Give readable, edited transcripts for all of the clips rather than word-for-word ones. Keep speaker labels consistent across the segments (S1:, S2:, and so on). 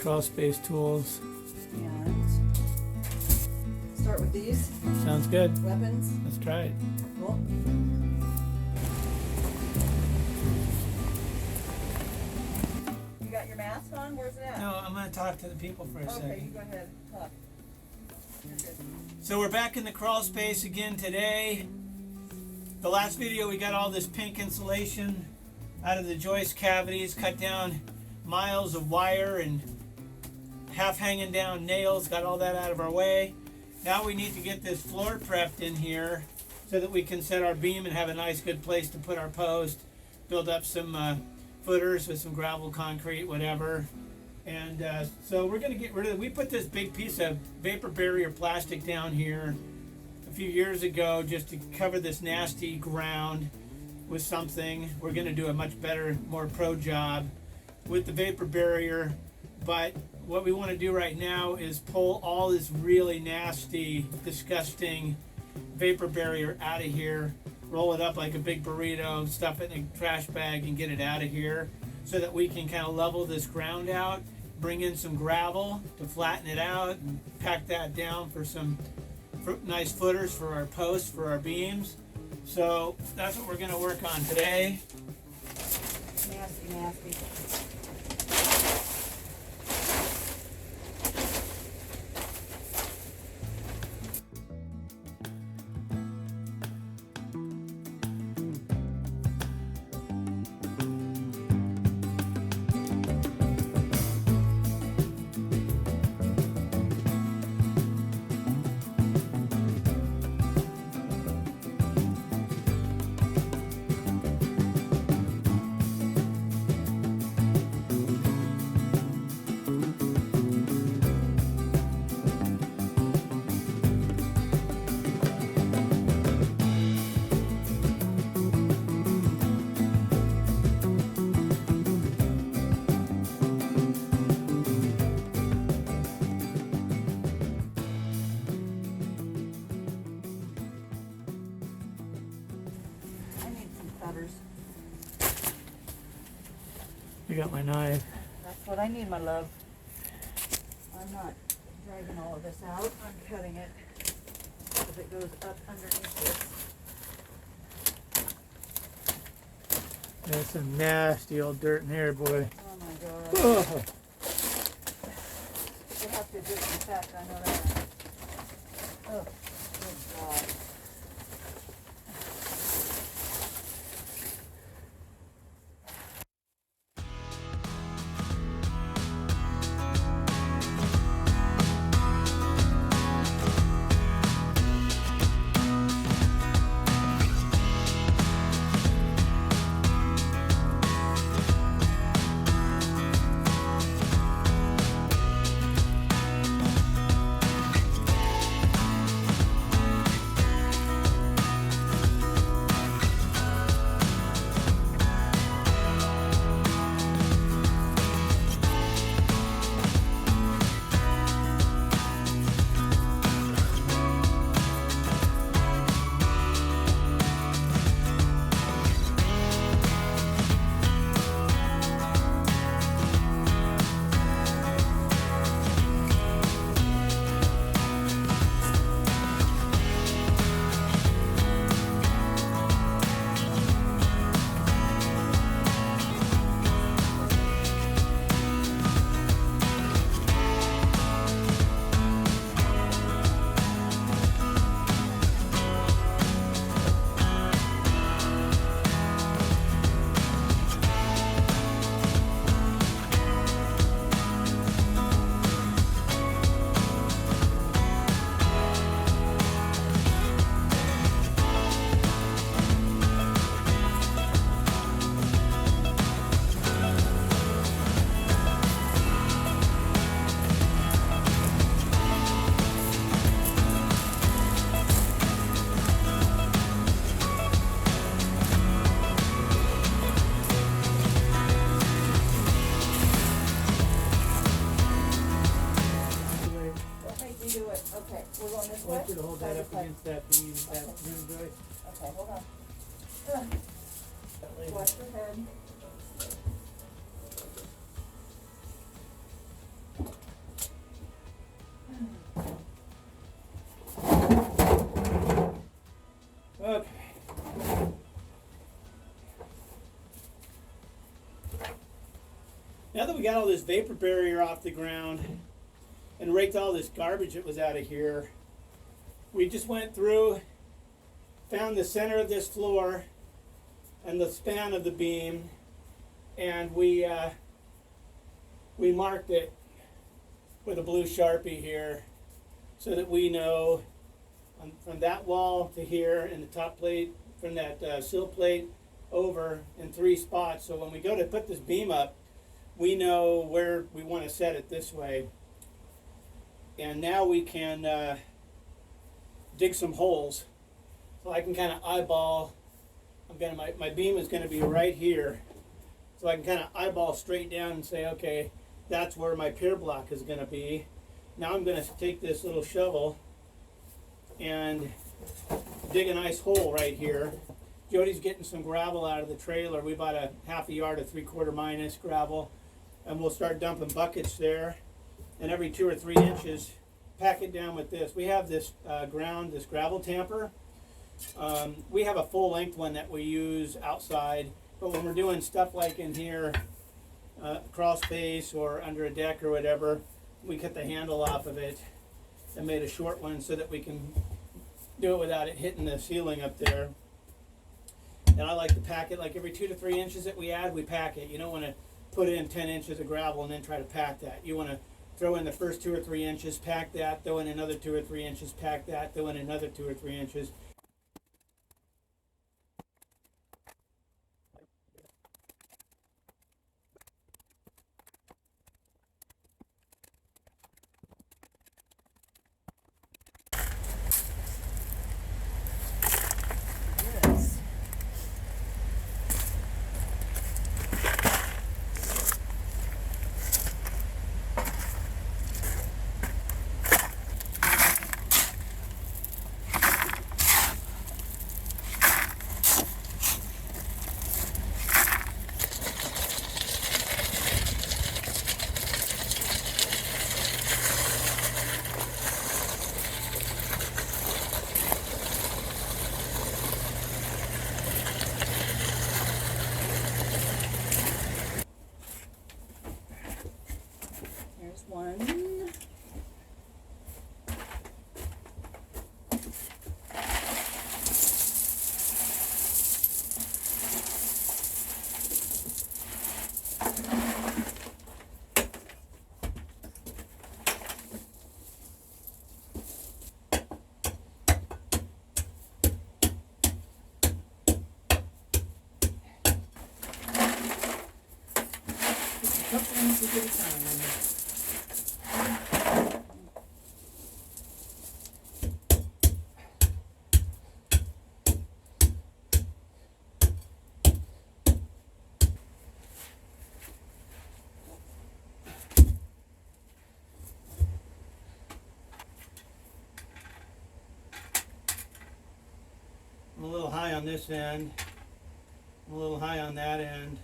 S1: crawl space tools.
S2: And start with these
S1: Sounds good.
S2: weapons.
S1: Let's try it.
S2: Cool. You got your mask on? Where's it at?
S1: No, I'm going to talk to the people for a
S2: Okay, you
S1: second.
S2: go ahead. Talk. You're good.
S1: So we're back in the crawl space again today. The last video we got all this pink insulation out of the joist cavities, cut down miles of wire and half hanging down nails, got all that out of our way. Now we need to get this floor prepped in here so that we can set our beam and have a nice good place to put our post, build up some footers with some gravel, concrete, whatever. And so we're going to get rid of it. We put this big piece of vapor barrier plastic down here a few years ago just to cover this nasty ground with something. We're going to do a much better, more pro job with the vapor barrier. But what we want to do right now is pull all this really nasty, disgusting vapor barrier out of here, roll it up like a big burrito, stuff it in a trash bag and get it out of here so that we can kind of level this ground out, bring in some gravel to flatten it out and pack that down for some nice footers for our posts, for our beams. So that's what we're going to work on today.
S2: Nasty, nasty.
S1: You got my knife.
S2: That's what I need, my love. I'm not dragging all of this out. I'm cutting it because it goes up underneath this.
S1: There's some nasty old dirt in here, boy.
S2: Oh my god.
S1: Oh.
S2: We'll have to disinfect, I know that. Oh, good god. We're going this
S1: I
S2: way?
S1: want you to hold that up
S2: Okay.
S1: against that beam, that rim joist.
S2: Okay, hold on.
S1: That way.
S2: Watch your head.
S1: Okay. Now that we got all this vapor barrier off the ground and raked all this garbage that was out of here, we just went through, found the center of this floor and the span of the beam, and we marked it with a blue Sharpie here so that we know from that wall to here and the top plate, from that sill plate over in 3 spots. So when we go to put this beam up, we know where we want to set it this way. And now we can dig some holes. So I can kind of eyeball, my beam is going to be right here. So I can kind of eyeball straight down and say, okay, that's where my pier block is going to be. Now I'm going to take this little shovel and dig a nice hole right here. Jody's getting some gravel out of the trailer. We bought a half a yard of 3/4 minus gravel, and we'll start dumping buckets there. And every 2 or 3 inches, pack it down with this. We have this this gravel tamper. We have a full length one that we use outside, but when we're doing stuff like in here, crawl space or under a deck or whatever, we cut the handle off of it and made a short one so that we can do it without it hitting the ceiling up there. And I like to pack it like every 2 to 3 inches that we add, we pack it. You don't want to put in 10 inches of gravel and then try to pack that. You want to throw in the first 2 or 3 inches, pack that, throw in another 2 or 3 inches, pack that, throw in another 2 or 3 inches.
S2: Yes. Here's one.
S1: Couple inches at a time. I'm a little high on this end. I'm a little high on that end.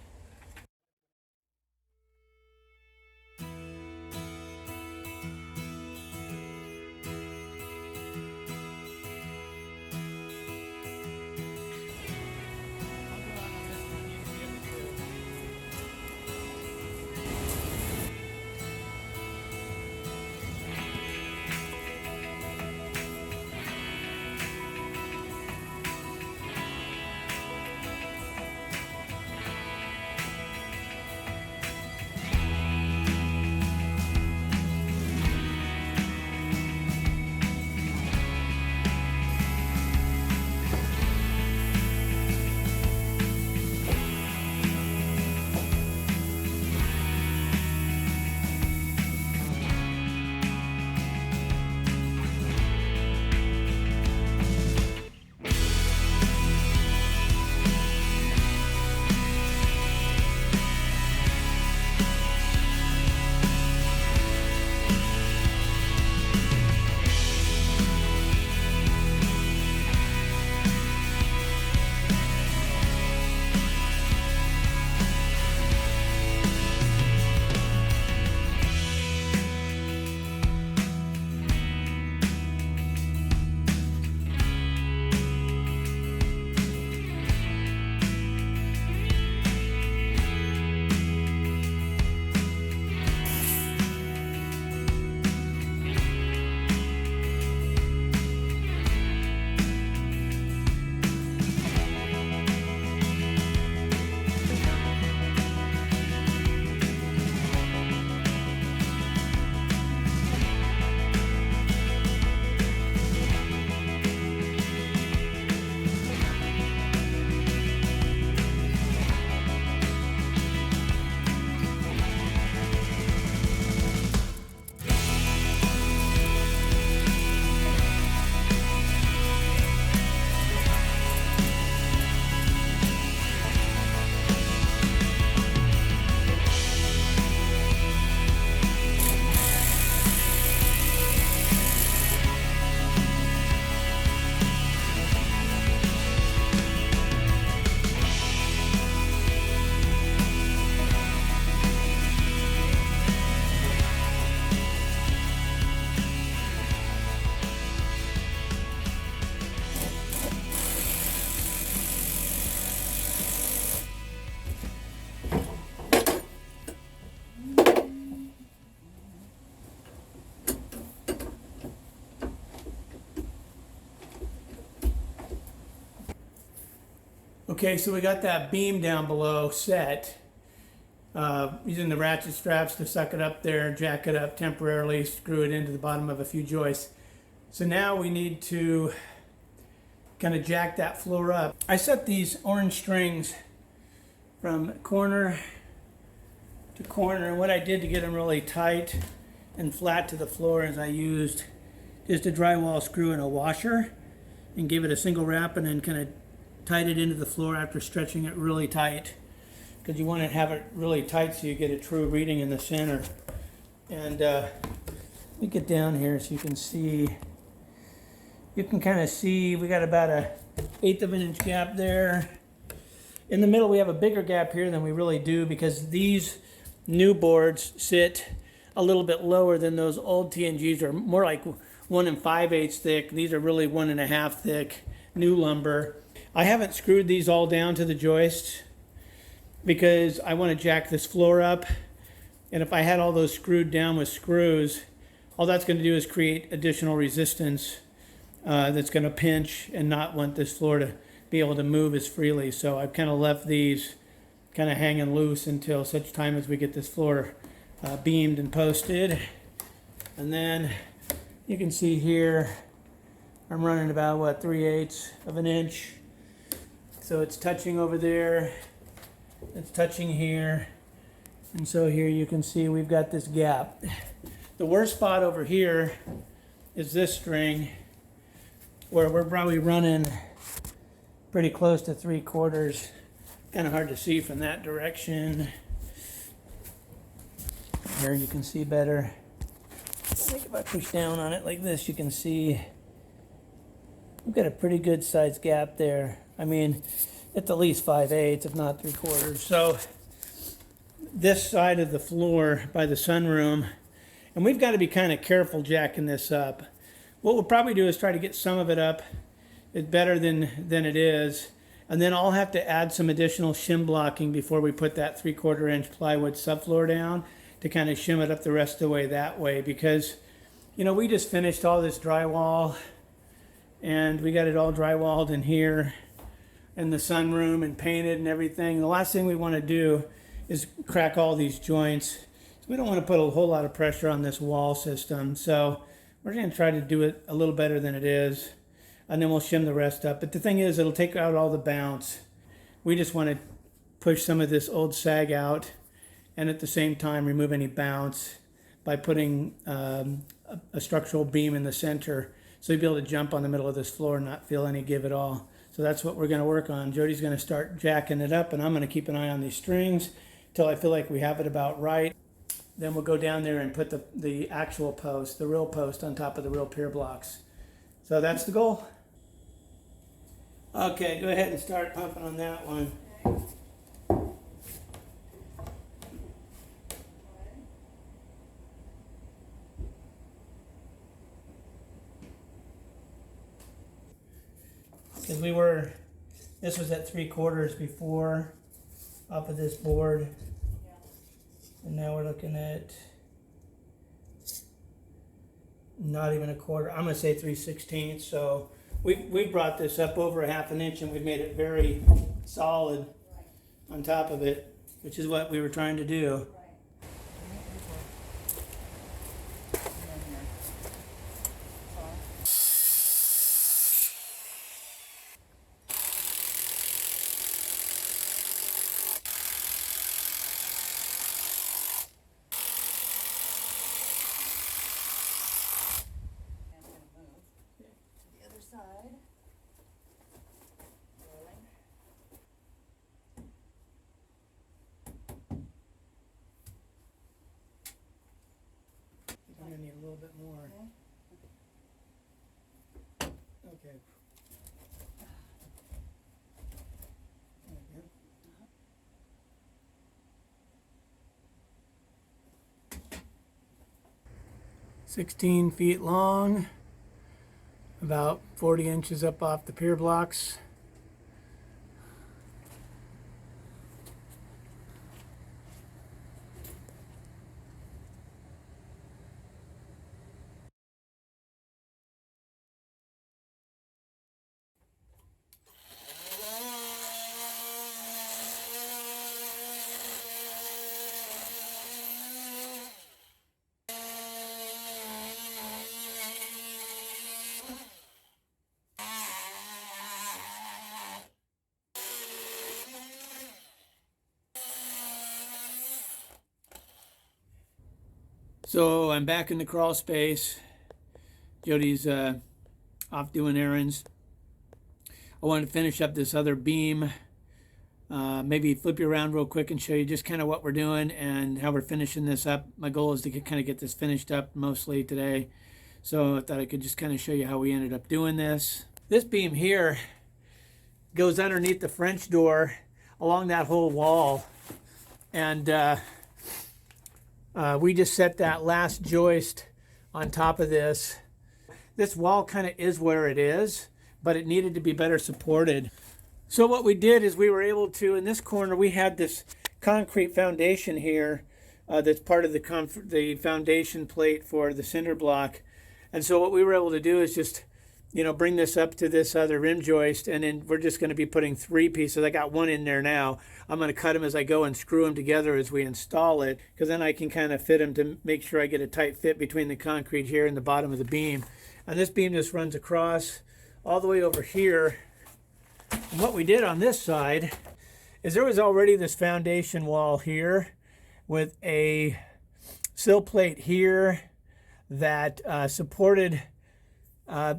S1: Okay, so we got that beam down below set. Using the ratchet straps to suck it up there, jack it up temporarily, screw it into the bottom of a few joists. So now we need to kind of jack that floor up. I set these orange strings from corner to corner, and what I did to get them really tight and flat to the floor is I used just a drywall screw and a washer and gave it a single wrap and then kind of tied it into the floor after stretching it really tight, because you want to have it really tight so you get a true reading in the center. And let me get down here so you can see. You can kind of see we got about a 1/8 of an inch gap there. In the middle we have a bigger gap here than we really do because these new boards sit a little bit lower than those old TNGs, are more like 1 5/8 thick. These are really 1 1/2 thick new lumber. I haven't screwed these all down to the joists because I want to jack this floor up, and if I had all those screwed down with screws, all that's going to do is create additional resistance that's going to pinch and not want this floor to be able to move as freely. So I've kind of left these kind of hanging loose until such time as we get this floor beamed and posted. And then you can see here I'm running about, what, 3/8 of an inch. So it's touching over there, it's touching here, and so here you can see we've got this gap. The worst spot over here is this string, where we're probably running pretty close to 3/4. Kind of hard to see from that direction. Here you can see better. I think if I push down on it like this, you can see we've got a pretty good sized gap there. I mean, it's at least 5/8, if not 3/4. So this side of the floor by the sunroom, and we've got to be kind of careful jacking this up. What we'll probably do is try to get some of it up. It's better than it is. And then I'll have to add some additional shim blocking before we put that 3/4 inch plywood subfloor down to kind of shim it up the rest of the way that way, because, you know, we just finished all this drywall and we got it all drywalled in here in the sunroom and painted and everything. The last thing we want to do is crack all these joints. So we don't want to put a whole lot of pressure on this wall system. So we're going to try to do it a little better than it is, and then we'll shim the rest up. But the thing is, it'll take out all the bounce. We just want to push some of this old sag out and at the same time remove any bounce by putting a structural beam in the center, so you'll be able to jump on the middle of this floor and not feel any give at all. So that's what we're going to work on. Jody's going to start jacking it up, and I'm going to keep an eye on these strings until I feel like we have it about right. Then we'll go down there and put the actual post, the real post, on top of the real pier blocks. So that's the goal. Okay, go ahead and start pumping on that one. Because this was at 3/4 before off of this board. And now we're looking at not even 1/4. I'm going to say 3/16. So we brought this up over 1/2 inch, and we've made it very solid on top of it, which is what we were trying to do. 16 feet long, about 40 inches up off the pier blocks. So I'm back in the crawl space. Jody's off doing errands. I wanted to finish up this other beam. Maybe flip you around real quick and show you just kind of what we're doing and how we're finishing this up. My goal is to kind of get this finished up mostly today. So I thought I could just kind of show you how we ended up doing this. This beam here goes underneath the French door along that whole wall. And we just set that last joist on top of this. This wall kind of is where it is, but it needed to be better supported. So what we did is we were able to, in this corner, we had this concrete foundation here that's part of the foundation plate for the cinder block. And so what we were able to do is just, bring this up to this other rim joist, and then we're just going to be putting 3 pieces. I got one in there now. I'm going to cut them as I go and screw them together as we install it, because then I can kind of fit them to make sure I get a tight fit between the concrete here and the bottom of the beam. And this beam just runs across all the way over here. And what we did on this side is there was already this foundation wall here with a sill plate here that supported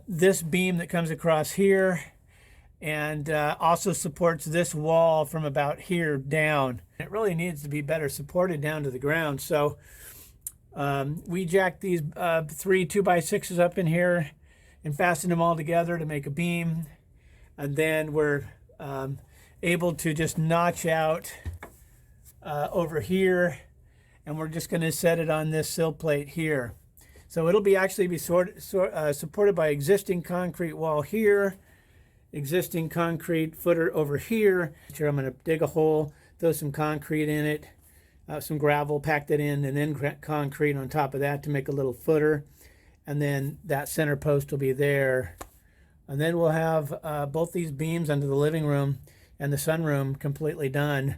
S1: this beam that comes across here, and also supports this wall from about here down. It really needs to be better supported down to the ground. So we jacked these 3 2x6s up in here and fastened them all together to make a beam. And then we're able to just notch out over here, and we're just going to set it on this sill plate here. So it'll be supported by existing concrete wall here, existing concrete footer over here. Here I'm going to dig a hole, throw some concrete in it, some gravel, pack that in, and then concrete on top of that to make a little footer. And then that center post will be there. And then we'll have both these beams under the living room and the sunroom completely done.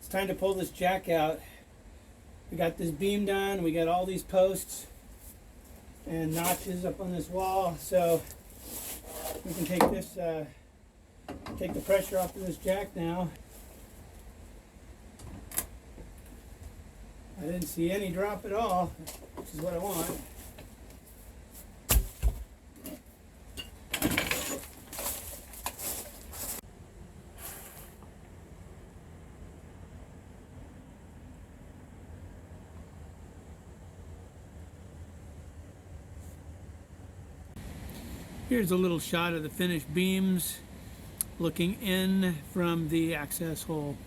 S1: It's time to pull this jack out. We got this beam done. We got all these posts and notches up on this wall, so we can take this, take the pressure off of this jack now. I didn't see any drop at all, which is what I want. Here's a little shot of the finished beams looking in from the access hole.